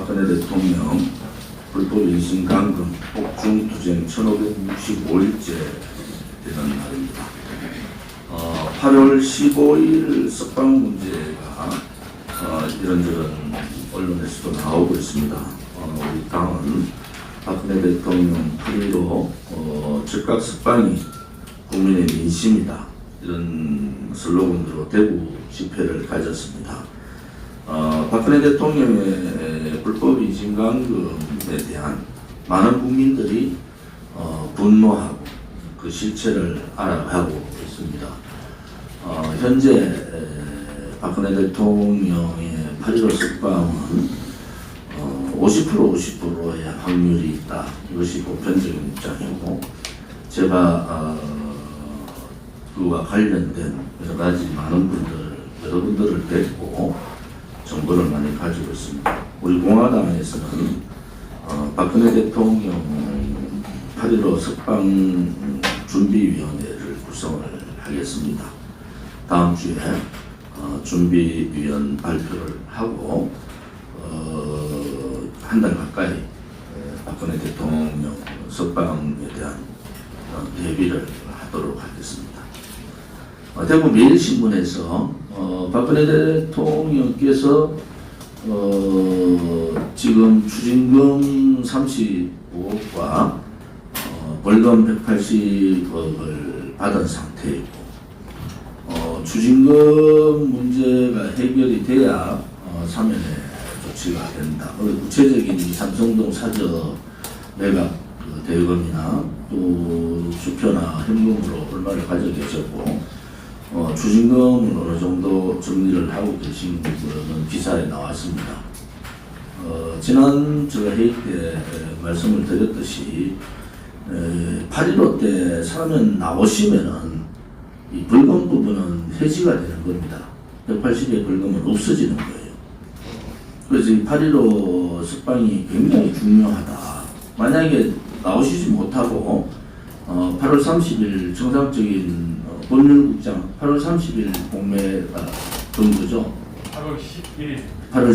박근혜 대통령 불법 인신감금 옥중투쟁 1565일째 되는 날입니다. 8월 15일 석방 문제가 이런저런 언론에서도 나오고 있습니다. 우리 당은 박근혜 대통령 8.15 즉각 석방이 국민의 민심이다, 이런 슬로건으로 대구 집회를 가졌습니다. 박근혜 대통령의 불법 인신감금에 대한 많은 국민들이 분노하고 그 실체를 알아가고 있습니다. 현재 박근혜 대통령의 8.15 석방은 50%의 확률이 있다, 이것이 보편적인 입장이고, 제가 그와 관련된 여러 가지 많은 여러분들을 뵙고 정보를 많이 가지고 있습니다. 우리 공화당에서는 박근혜 대통령 8.15 석방 준비위원회를 구성을 하겠습니다. 다음 주에 준비위원 발표를 하고 한 달 가까이 박근혜 대통령 석방에 대한 대비를 하도록 하겠습니다. 대구 매일신문에서 박근혜 대통령께서 지금 추징금 35억과 벌금 180억을 받은 상태이고, 추징금 문제가 해결이 돼야 사면의 조치가 된다. 구체적인 삼성동 사저 매각 대금이나 또 수표나 현금으로 얼마를 가지고 계셨고, 추징금은 어느 정도 정리를 하고 계신 거는 기사에 나왔습니다. 지난 제가 회의 때 말씀을 드렸듯이 8.15 때 사면 나오시면은 이 벌금 부분은 해지가 되는 겁니다. 180의 벌금은 없어지는 거예요. 그래서 이 8.15 석방이 굉장히 중요하다. 만약에 나오시지 못하고 8월 30일 정상적인 법률국장 8월 30일 공매가 정도죠. 8월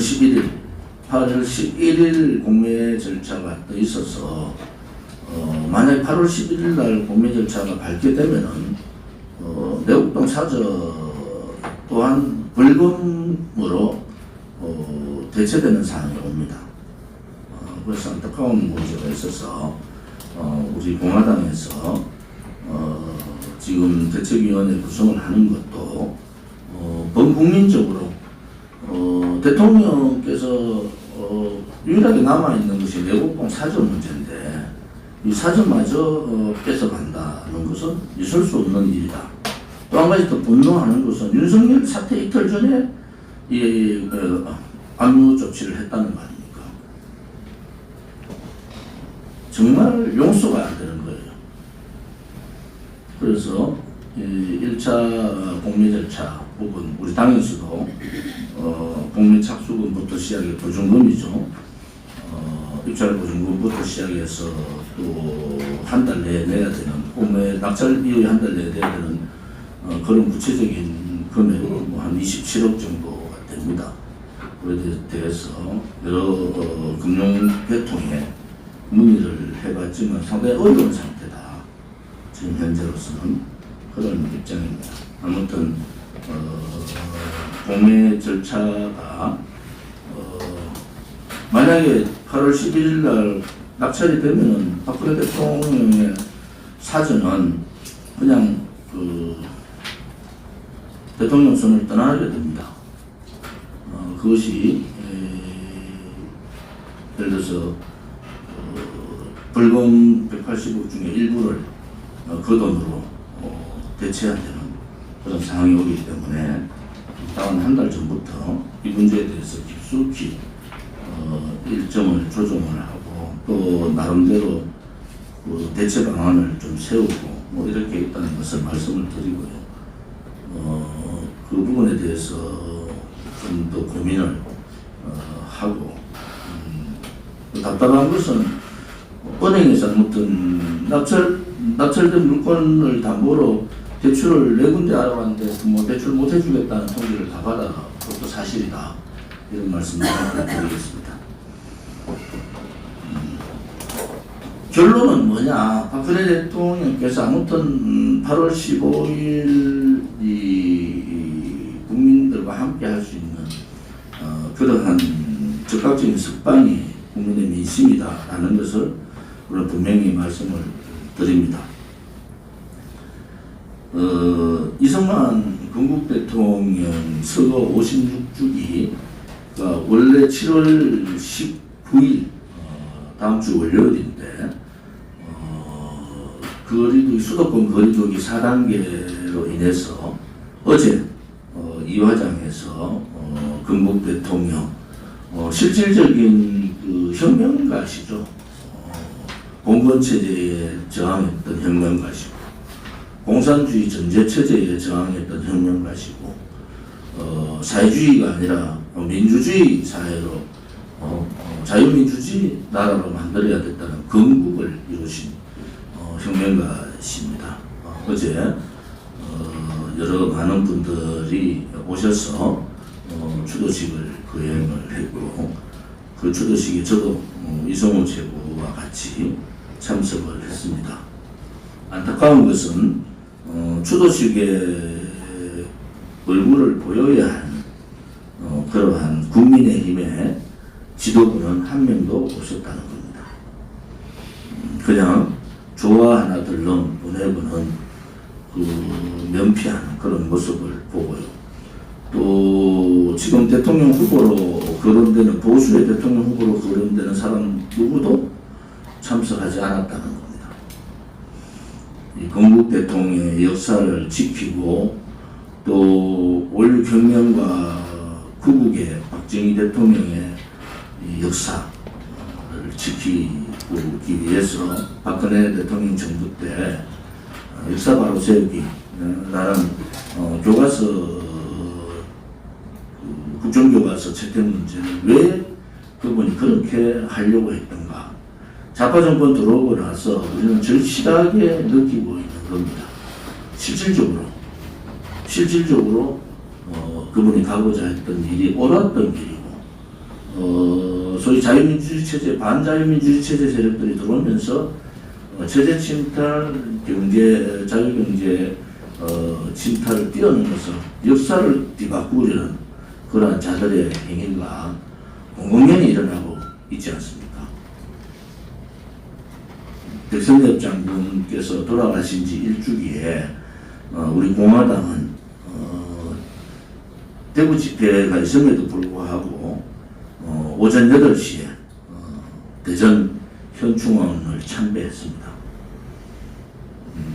11일 공매 절차가 또 있어서 만약 8월 11일 날 공매 절차가 밝게 되면은 내곡동 사저 또한 벌금으로 대체되는 사항이 옵니다. 그래서 안타까운 문제가 있어서 우리 공화당에서 지금 대책위원회 구성을 하는 것도 범국민적으로 대통령께서 유일하게 남아있는 것이 내곡동 사저 문제인데, 이 사저마저 뺏어간다는 것은 있을 수 없는 일이다. 또 한 가지 더 분노하는 것은 윤석열 사태 이틀 전에 이 압류 조치를 했다는 거 아닙니까? 정말 용서가 안 되는 거예요. 그래서 1차 공매 절차 부분, 우리 당에서도 공매 착수금부터 시작해 보증금이죠. 입찰 보증금부터 시작해서 또 한 달 내에 내야 되는, 공매 낙찰 이후에 한 달 내에 내야 되는 그런 구체적인 금액은 한 27억 정도가 됩니다. 그에 대해서 여러 금융 계통에 문의를 해봤지만 상당히 어려운 상태다, 지금 현재로서는 그런 입장입니다. 아무튼 공매 절차가 만약에 8월 11일 날 낙찰이 되면은 박근혜 대통령의 사전은 그냥 대통령 손을 떠나게 됩니다. 그것이 예를 들어서 벌금 180억 중에 일부를 그 돈으로 대체해야 되는 그런 상황이 오기 때문에 다음 한 달 전부터 이 문제에 대해서 깊숙이 일정을 조정을 하고 또 나름대로 그 대체 방안을 좀 세우고 뭐 이렇게 있다는 것을 말씀을 드리고요. 그 부분에 대해서 좀 더 고민을 하고, 답답한 것은 은행에서 아무튼 낙찰된 물건을 담보로 대출을 4군데 알아봤는데 뭐 대출 못 해주겠다는 통지를 다 받아, 그것도 사실이다, 이런 말씀을 드리겠습니다. 결론은 뭐냐? 박근혜 대통령께서 아무튼 8월 15일 이 국민들과 함께 할 수 있는 그러한 적극적인 석방이 국민의 민심이다라는 것을 우리가 분명히 말씀을 드립니다. 이승만 건국 대통령 서거 56주기가 원래 7월 19일 다음 주 월요일인데 수도권 거리두기 4단계로 인해서 어제 이화장에서 건국 대통령 실질적인 그 혁명가시죠. 공권체제에 저항했던 혁명가시고 공산주의 전제체제에 저항했던 혁명가시고 사회주의가 아니라 민주주의 사회로 자유민주주의 나라로 만들어야 됐다는 건국을 이루신 혁명가십니다. 어제 여러 많은 분들이 오셔서 추도식을 거행을 했고 그 추도식에 저도 이성호 최고와 같이 참석을 했습니다. 안타까운 것은 추도식에 얼굴을 보여야 하는 그러한 국민의힘의 지도부는 한 명도 없었다는 겁니다. 그냥 좋아하나 들렁 보내고는 면피하는 그런 모습을 보고요. 또 지금 대통령 후보로 거론되는 보수의 대통령 후보로 거론되는 사람 누구도 참석하지 않았다는 겁니다. 이 건국 대통령의 역사를 지키고 또 올 경명과 구국의 박정희 대통령의 역사를 지키기 위해서 박근혜 대통령 정부 때 역사 바로 세우기 라는 교과서 국정교과서 채택 문제를 왜 그분이 그렇게 하려고 했던가. 좌파 정권 들어오고 나서 우리는 절실하게 느끼고 있는 겁니다. 실질적으로 그분이 가고자 했던 일이 옳았던 길이고 소위 자유민주주의 체제, 반자유민주주의 체제 세력들이 들어오면서 체제 침탈, 경제, 자유경제 침탈을 뛰어넘어서 역사를 뒤바꾸려는 그러한 자들의 행위가 공공연히 일어나고 있지 않습니까? 백선엽 장군께서 돌아가신 지 일주기에 우리 공화당은 대구 집회가 있음에도 불구하고 오전 8시에 대전 현충원을 참배했습니다.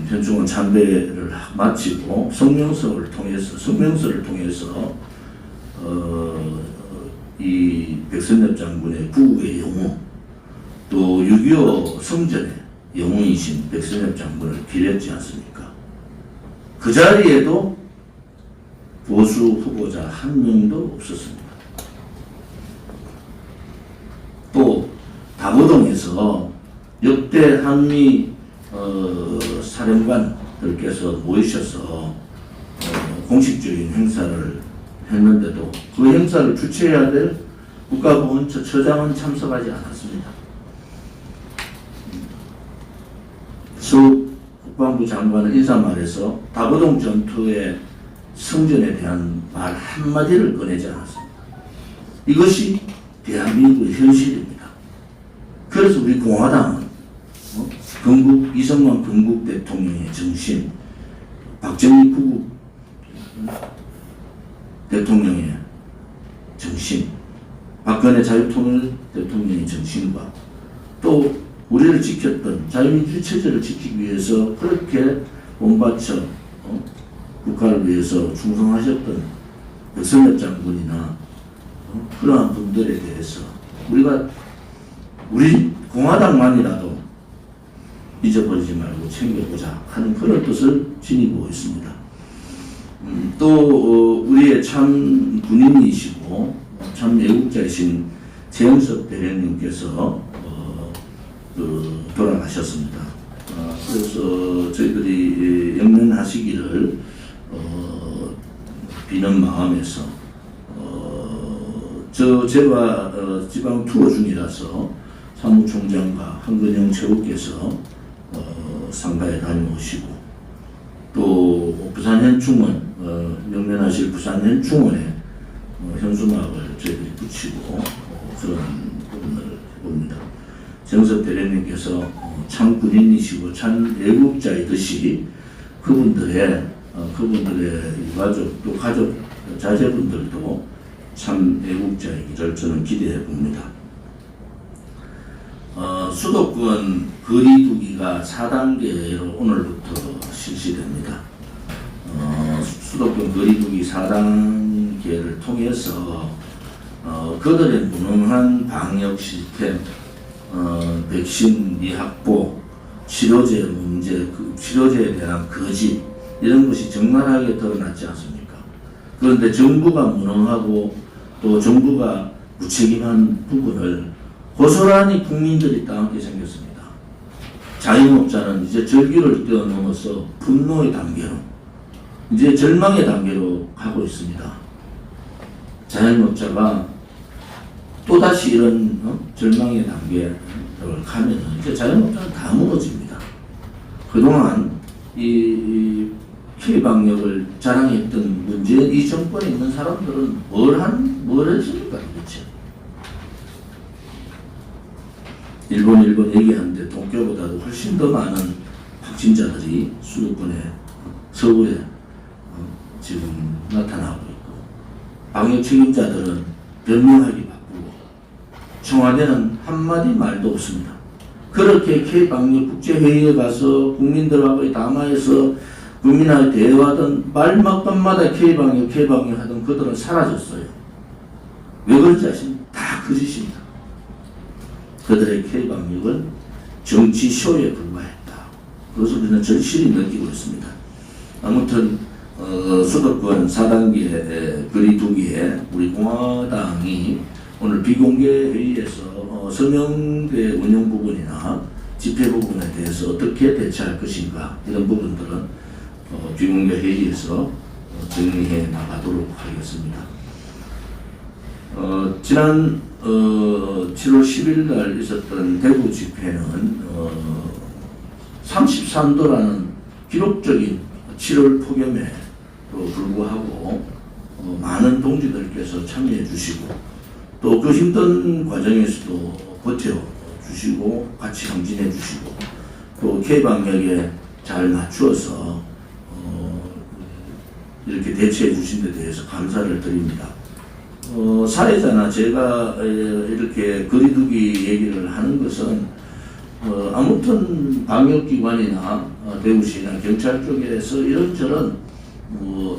현충원 참배를 마치고 성명서를 통해서 이 백선엽 장군의 구국의 영웅 또 6.25 성전의 영웅이신 백선엽 장군을 기렸지 않습니까? 그 자리에도 보수 후보자 한 명도 없었습니다. 또 다보동에서 역대 한미 사령관들께서 모이셔서 공식적인 행사를 했는데도 그 행사를 주최해야 될 국가보훈처장은 참석하지 않았습니다. 수 국방부 장관은 인사말에서 다보동 전투의 성전에 대한 말 한마디를 꺼내지 않았습니다. 이것이 대한민국의 현실입니다. 그래서 우리 공화당은 이승만 건국 대통령의 정신, 박정희 구국 대통령의 정신, 박근혜 자유통일 대통령의 정신과 또 우리를 지켰던 자유민주주의 체제를 지키기 위해서 그렇게 몸바쳐 국가를 위해서 충성하셨던 백선엽 장군이나 그러한 분들에 대해서 우리 공화당만이라도 잊어버리지 말고 챙겨보자 하는 그런 뜻을 지니고 있습니다. 또 우리의 참 군인이시고 참 애국자이신 최영석 대령님께서 돌아가셨습니다. 그래서 저희들이 영면하시기를 비는 마음에서 제가 지방 투어 중이라서 사무총장과 한근영 최고께서 상가에 다녀오시고 또 부산현충원 명면하실 부산현충원에 현수막을 저희들이 붙이고 그런 부분을 해봅니다. 정석 대령님께서 참 군인이시고 참 애국자이듯이 그분들의 유가족 또 가족 자제분들도 참 애국자이기를 저는 기대해 봅니다. 수도권 거리두기가 4단계로 오늘부터 실시됩니다. 수도권 거리두기 4단계를 통해서 그들의 무능한 방역 시스템, 백신 미확보, 치료제 문제, 치료제에 대한 거짓 이런 것이 적나라하게 드러났지 않습니까? 그런데 정부가 무능하고 또 정부가 무책임한 부분을 고스란히 국민들이 따먹게 생겼습니다. 자영업자는 이제 절규를 뛰어넘어서 분노의 단계로 이제 절망의 단계로 가고 있습니다. 자영업자가 또다시 이런 절망의 단계를 가면 이제 자영업자는 다 무너집니다. 그동안 이 피해방역을 자랑했던 문제인 이 정권에 있는 사람들은 뭘 했습니까 도대체? 일본 얘기하는데 도쿄보다도 훨씬 더 많은 확진자들이 수도권에 서울에 지금 나타나고 있고 방역 책임자들은 변명하기 바쁘고 청와대는 한마디 말도 없습니다. 그렇게 K방역 국제회의에 가서 국민들하고 담화해서 국민하고 대화하던 말막밤마다 K방역 하던 그들은 사라졌어요. 왜 그런지 아십니까? 다 거짓입니다. 그들의 K방역은 정치쇼에 불과했다. 그것을 우리는 절실히 느끼고 있습니다. 아무튼 수도권 4단계 거리두기에 우리 공화당이 오늘 비공개 회의에서 서명대 운영 부분이나 집회 부분에 대해서 어떻게 대처할 것인가 이런 부분들은 비공개 회의에서 정리해 나가도록 하겠습니다. 지난 7월 10일 날 있었던 대구 집회는 33도라는 기록적인 7월 폭염에도 불구하고 많은 동지들께서 참여해 주시고 또 그 힘든 과정에서도 버텨주시고 같이 행진해 주시고 또 K방역에 잘 맞추어서 이렇게 대처해 주신 데 대해서 감사를 드립니다. 사회자나 제가 이렇게 거리두기 얘기를 하는 것은 아무튼 방역기관이나 대구시나 경찰 쪽에서 이런저런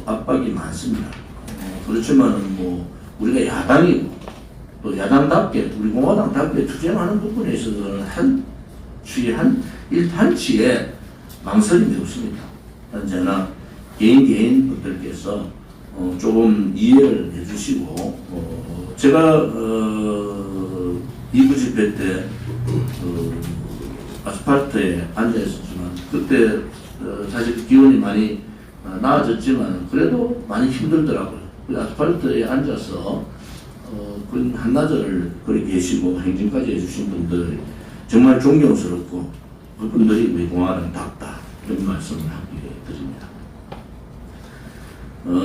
압박이 많습니다. 그렇지만 우리가 야당이고 또 야당답게 우리 공화당답게 투쟁하는 부분에 있어서는 일탄치에 망설임이 없습니다. 언제나 개인 분들께서 조금 이해를 해주시고 제가 이부 집회 때 아스팔트에 앉아 있었지만 그때 사실 기온이 많이 나아졌지만 그래도 많이 힘들더라고요. 그 아스팔트에 앉아서 그 한나절을 거기 계시고 행진까지 해주신 분들 정말 존경스럽고 그분들이 우리 공화당답다 이런 말씀을 하게 드립니다.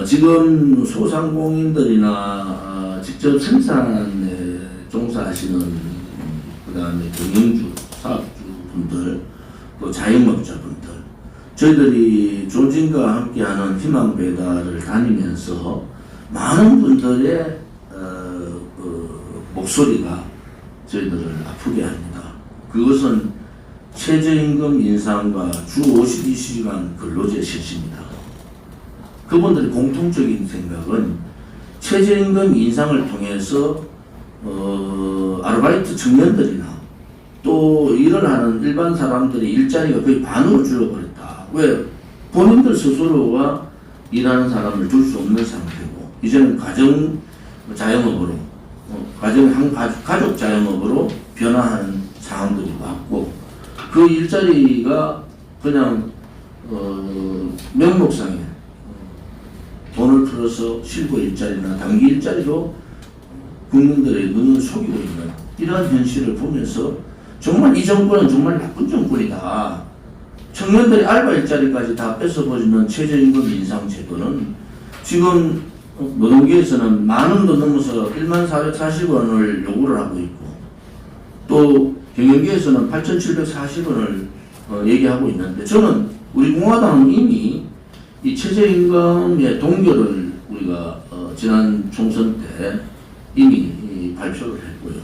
지금 소상공인들이나 직접 생산에 종사하시는 그 다음에 경영주, 사업주 분들 또 자영업자분들 저희들이 조진과 함께하는 희망배달을 다니면서 많은 분들의 목소리가 저희들을 아프게 합니다. 그것은 최저임금 인상과 주 52시간 근로제 실시입니다. 그분들의 공통적인 생각은 최저임금 인상을 통해서 아르바이트 청년들이나 또 일을 하는 일반 사람들의 일자리가 거의 반으로 줄어버렸다. 왜? 본인들 스스로가 일하는 사람을 둘 수 없는 상태고 이제는 가정 자영업으로 가족 자영업으로 변화하는 상황들이 왔고 그 일자리가 그냥 명목상에 돈을 풀어서 실고 일자리나 단기 일자리로 국민들의 눈을 속이고 있는 이러한 현실을 보면서 정말 이 정권은 정말 나쁜 정권이다. 청년들이 알바 일자리까지 다 뺏어버리는 최저임금 인상 제도는 지금 노동계에서는 10,000원도 넘어서 14,440원을 요구를 하고 있고, 또 경영계에서는 8,740원을 얘기하고 있는데, 저는 우리 공화당은 이미 이 최저임금의 동결을 우리가 지난 총선 때 이미 발표를 했고요.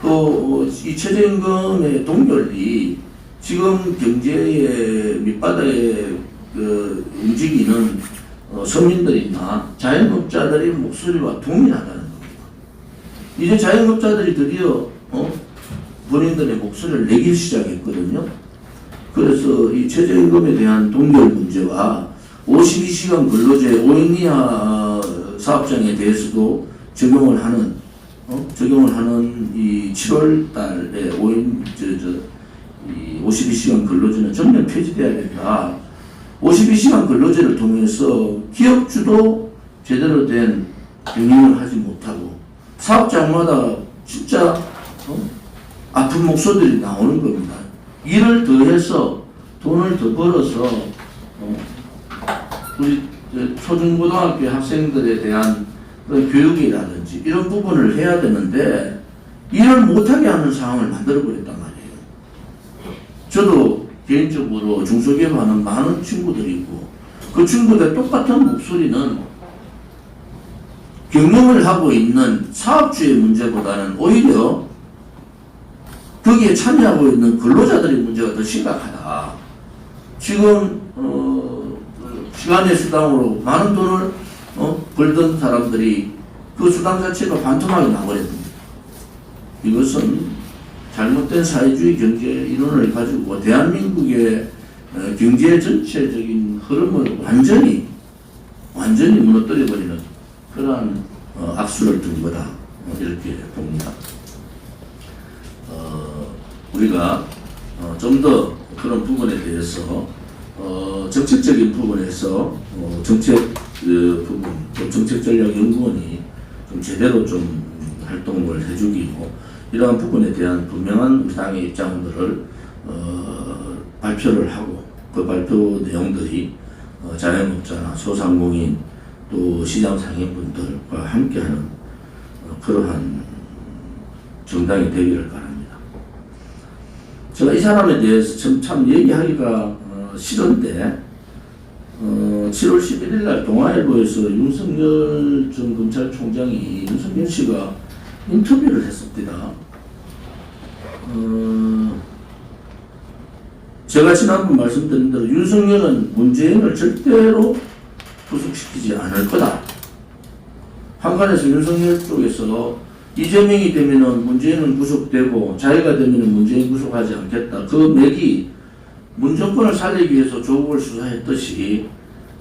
또 이 최저임금의 동결이 지금 경제의 밑바닥에 움직이는 서민들이나 자영업자들의 목소리와 동일하다는 겁니다. 이제 자영업자들이 드디어 본인들의 목소리를 내기 시작했거든요. 그래서 이 최저임금에 대한 동결 문제와 52시간 근로제 5인 이하 사업장에 대해서도 적용을 하는 이 7월 달에 52시간 근로제는 전면 폐지돼야 된다. 52시간 근로제를 통해서 기업주도 제대로 된 경영을 하지 못하고 사업장마다 진짜 아픈 목소리들이 나오는 겁니다. 일을 더해서 돈을 더 벌어서 우리 초중고등학교 학생들에 대한 그런 교육이라든지 이런 부분을 해야 되는데 일을 못하게 하는 상황을 만들어버렸단 말이에요. 저도 개인적으로 중소기업하는 많은 친구들이 있고 그 친구들 똑같은 목소리는 경영을 하고 있는 사업주의 문제보다는 오히려 거기에 참여하고 있는 근로자들의 문제가 더 심각하다. 지금 시간의 수당으로 많은 돈을 벌던 사람들이 그 수당 자체가 반토막이 나버렸습니다. 이것은 잘못된 사회주의 경제 이론을 가지고 대한민국의 경제 전체적인 흐름을 완전히 무너뜨려버리는 그러한 악수를 둔 거다. 이렇게 봅니다. 우리가 좀 더 그런 부분에 대해서 정책적인 부분에서 정책 부분, 또 정책전략연구원이 좀 제대로 좀 활동을 해주기고 이러한 부분에 대한 분명한 우리 당의 입장들을 발표를 하고 그 발표 내용들이 자영업자나 소상공인 또 시장 상인분들과 함께하는 그러한 정당이 되기를 바랍니다. 제가 이 사람에 대해서 참 얘기하기가 싫은데 7월 11일 날 동아일보에서 윤석열 전 검찰총장이 윤석열 씨가 인터뷰를 했습니다. 제가 지난번 말씀드린 대로 윤석열은 문재인을 절대로 구속시키지 않을 거다. 한간에서 윤석열 쪽에서 이재명이 되면은 문재인은 구속되고 자기가 되면은 문재인 구속하지 않겠다. 그 맥이 문정권을 살리기 위해서 조국을 수사했듯이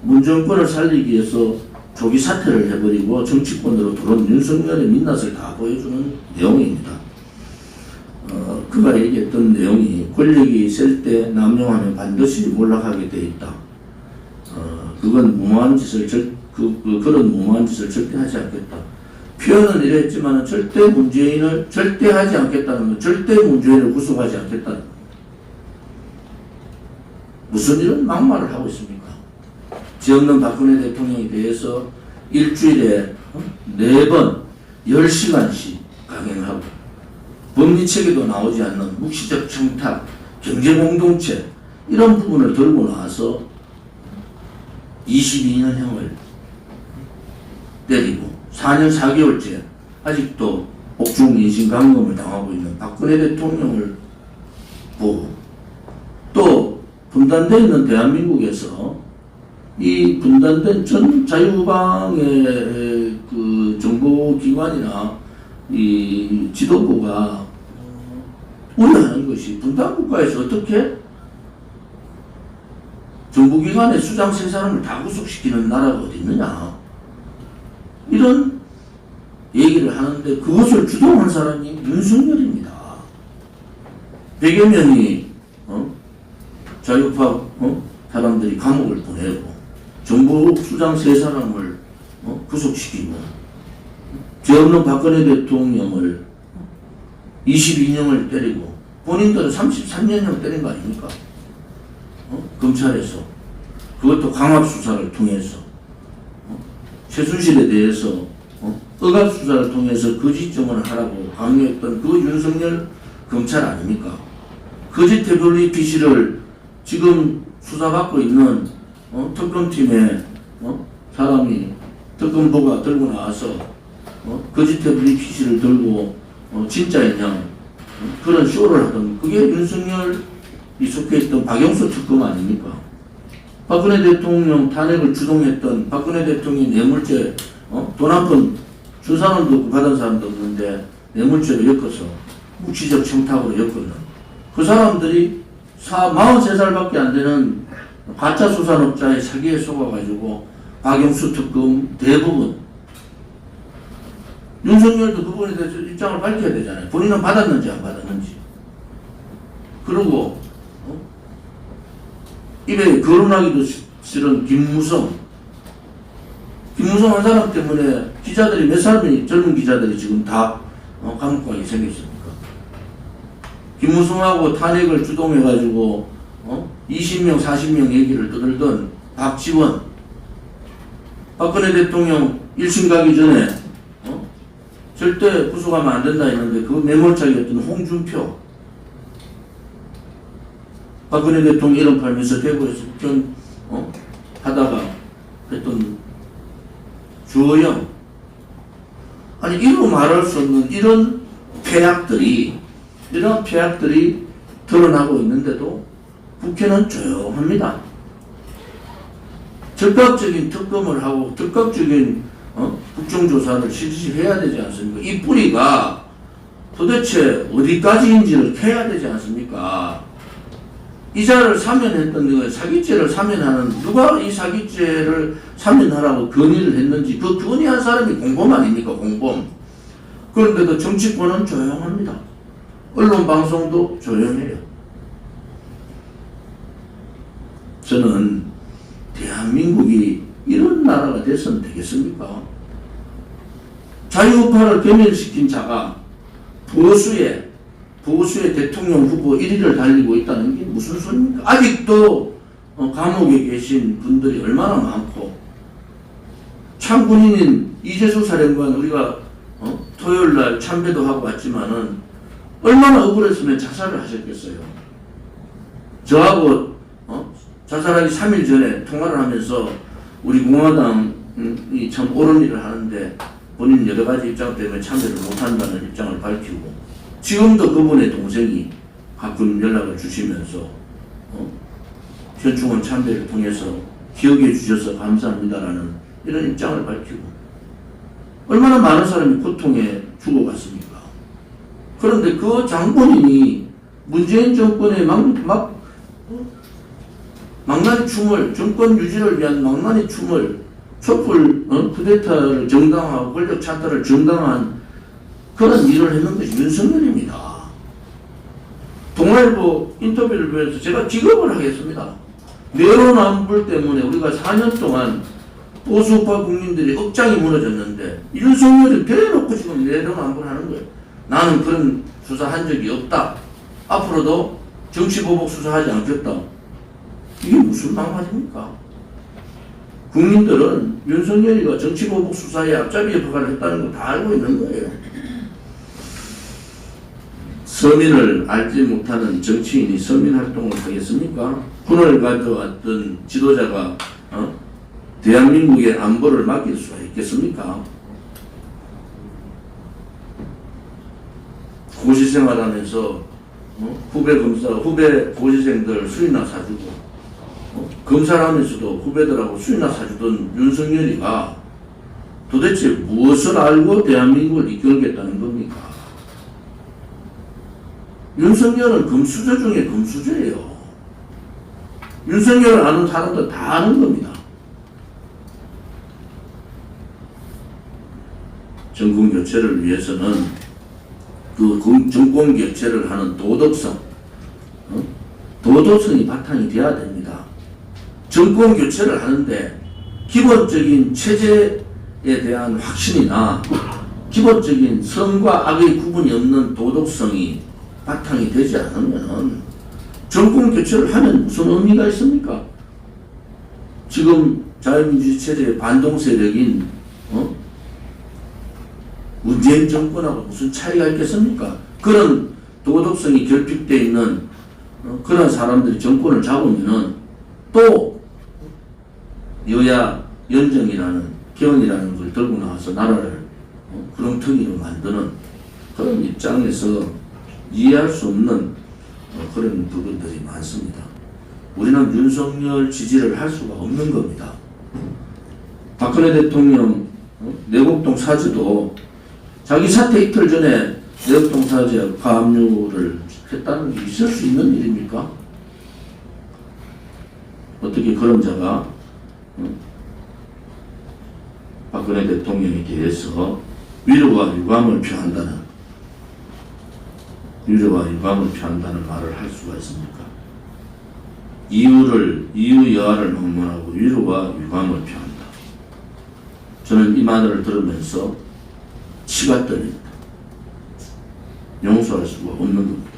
문정권을 살리기 위해서 조기 사퇴를 해버리고 정치권으로 들어온 윤석열의 민낯을 다 보여주는 내용입니다. 그가 얘기했던 내용이 권력이 셀 때 남용하면 반드시 몰락하게 돼 있다. 그건 무모한 짓을 그런 무모한 짓을 절대 하지 않겠다. 표현은 이랬지만 절대 문재인을 절대 하지 않겠다는 건 절대 문재인을 구속하지 않겠다는 겁니다. 무슨 이런 막말을 하고 있습니까? 죄 없는 박근혜 대통령에 대해서 일주일에 4번 10시간씩 강행하고 법리체계도 나오지 않는 묵시적 청탁, 경제공동체 이런 부분을 들고 나와서 22년형을 때리고 4년 4개월째 아직도 옥중 인신감금을 당하고 있는 박근혜 대통령을 보고 또 분단되어 있는 대한민국에서 이 분단된 전 자유우방의 그 정보기관이나 이 지도부가 우려하는 것이 분단국가에서 어떻게 정보기관의 수장 3사람을 다 구속시키는 나라가 어디 있느냐 이런 얘기를 하는데 그것을 주동한 사람이 윤석열입니다. 100여 명이 자유파 사람들이 감옥을 보내고 정보 수장 3사람을 구속시키고 죄 없는 박근혜 대통령을 22년을 때리고 본인들은 33년형 때린 거 아닙니까? 검찰에서 그것도 강압수사를 통해서 최순실에 대해서 억압수사를 통해서 거짓 증언을 하라고 강요했던 그 윤석열 검찰 아닙니까? 거짓 태블릿 PC를 지금 수사받고 있는 특검팀에 사람이 특검보가 들고 나와서 거짓 태블릿 PC를 들고 진짜였냐 그런 쇼를 하던 그게 윤석열이 속해 있던 박영수 특검 아닙니까? 박근혜 대통령 탄핵을 주동했던 박근혜 대통령이 뇌물죄 돈 한 푼 준 사람도 없고 받은 사람도 없는데 뇌물죄로 엮어서 묵시적 청탁으로 엮었는 그 사람들이 43살밖에 안 되는 가짜 수산업자의 사기에 속아가지고 박영수 특검 대부분 윤석열도 그 부분에 대해서 입장을 밝혀야 되잖아요. 본인은 받았는지 안 받았는지. 그리고 입에 거론하기도 싫은 김무성 한 사람 때문에 기자들이 몇 사람이 젊은 기자들이 지금 다 감옥 가게 생겼습니까? 김무성하고 탄핵을 주동해가지고 20명 40명 얘기를 떠들던 박지원 박근혜 대통령 1심 가기 전에 절대 구속하면 안 된다 했는데 그 매몰차기였던 홍준표 박근혜 대통령 이름 팔면서 대구에서 국정 하다가 했던 주호영 아니 이루 말할 수 없는 이런 폐악들이 드러나고 있는데도 국회는 조용합니다. 즉각적인 특검을 하고 즉각적인 국정조사를 실시해야 되지 않습니까? 이 뿌리가 도대체 어디까지인지를 캐야 되지 않습니까? 이자를 사면했던 그 사기죄를 사면하는 누가 이 사기죄를 사면하라고 건의를 했는지 그 건의한 사람이 공범 아닙니까? 공범. 그런데도 정치권은 조용합니다. 언론 방송도 조용해요. 저는 대한민국이 이런 나라가 됐으면 되겠습니까? 자유우파를 괴멸시킨 자가 보수의 대통령 후보 1위를 달리고 있다는 게 무슨 소리입니까? 아직도 감옥에 계신 분들이 얼마나 많고 참군인인 이재수 사령관 우리가 토요일날 참배도 하고 왔지만은 얼마나 억울했으면 자살을 하셨겠어요. 저하고 자살하기 3일 전에 통화를 하면서 우리 공화당이 참 옳은 일을 하는데 본인 여러 가지 입장 때문에 참여를 못한다는 입장을 밝히고 지금도 그분의 동생이 가끔 연락을 주시면서 현충원 참배를 통해서 기억해 주셔서 감사합니다라는 이런 입장을 밝히고 얼마나 많은 사람이 고통에 죽어갔습니까? 그런데 그 장본인이 문재인 정권의 망나니 춤을 정권 유지를 위한 망나니 춤을 촛불 쿠데타를 정당화하고 권력 찬탈을 정당화한 그런 일을 했는 것이 윤석열입니다. 동아일보 인터뷰를 보면서 제가 기겁을 하겠습니다. 내로남불 때문에 우리가 4년 동안 보수파 국민들이 억장이 무너졌는데 윤석열이 대놓고 지금 내로남불하는 거예요. 나는 그런 수사한 적이 없다. 앞으로도 정치보복 수사하지 않겠다. 이게 무슨 막말입니까? 국민들은 윤석열이가 정치보복 수사에 앞잡이 역할을 했다는 거 다 알고 있는 거예요. 서민을 알지 못하는 정치인이 서민 활동을 하겠습니까? 군을 가져왔던 지도자가 대한민국의 안보를 맡길 수가 있겠습니까? 고시 생활하면서 후배 고시생들 술이나 사주고 검사를 하면서도 후배들하고 술이나 사주던 윤석열이가 도대체 무엇을 알고 대한민국을 이끌겠다는 겁니까? 윤석열은 금수저 중에 금수저예요. 윤석열을 아는 사람들 다 아는 겁니다. 정권 교체를 위해서는 그 정권 교체를 하는 도덕성이 바탕이 되어야 됩니다. 정권 교체를 하는데 기본적인 체제에 대한 확신이나 기본적인 선과 악의 구분이 없는 도덕성이 바탕이 되지 않으면 정권 교체를 하면 무슨 의미가 있습니까? 지금 자유민주주의 체제의 반동 세력인 문재인 정권하고 무슨 차이가 있겠습니까? 그런 도덕성이 결핍되어 있는 그런 사람들이 정권을 잡으면은 또 여야 연정이라는 개헌이라는 걸 들고 나와서 나라를 구렁텅이로 만드는 그런 입장에서 이해할 수 없는 그런 부분들이 많습니다. 우리는 윤석열 지지를 할 수가 없는 겁니다. 박근혜 대통령 내곡동 사죄도 자기 사퇴 이틀 전에 내곡동 사죄 가압류를 했다는 게 있을 수 있는 일입니까? 어떻게 그런 자가 박근혜 대통령에 대해서 위로와 유감을 표한다는 말을 할 수가 있습니까? 이유 여하를 막론하고 위로와 유감을 표한다. 저는 이 말을 들으면서 치가 떨립니다. 용서할 수가 없는 겁니다.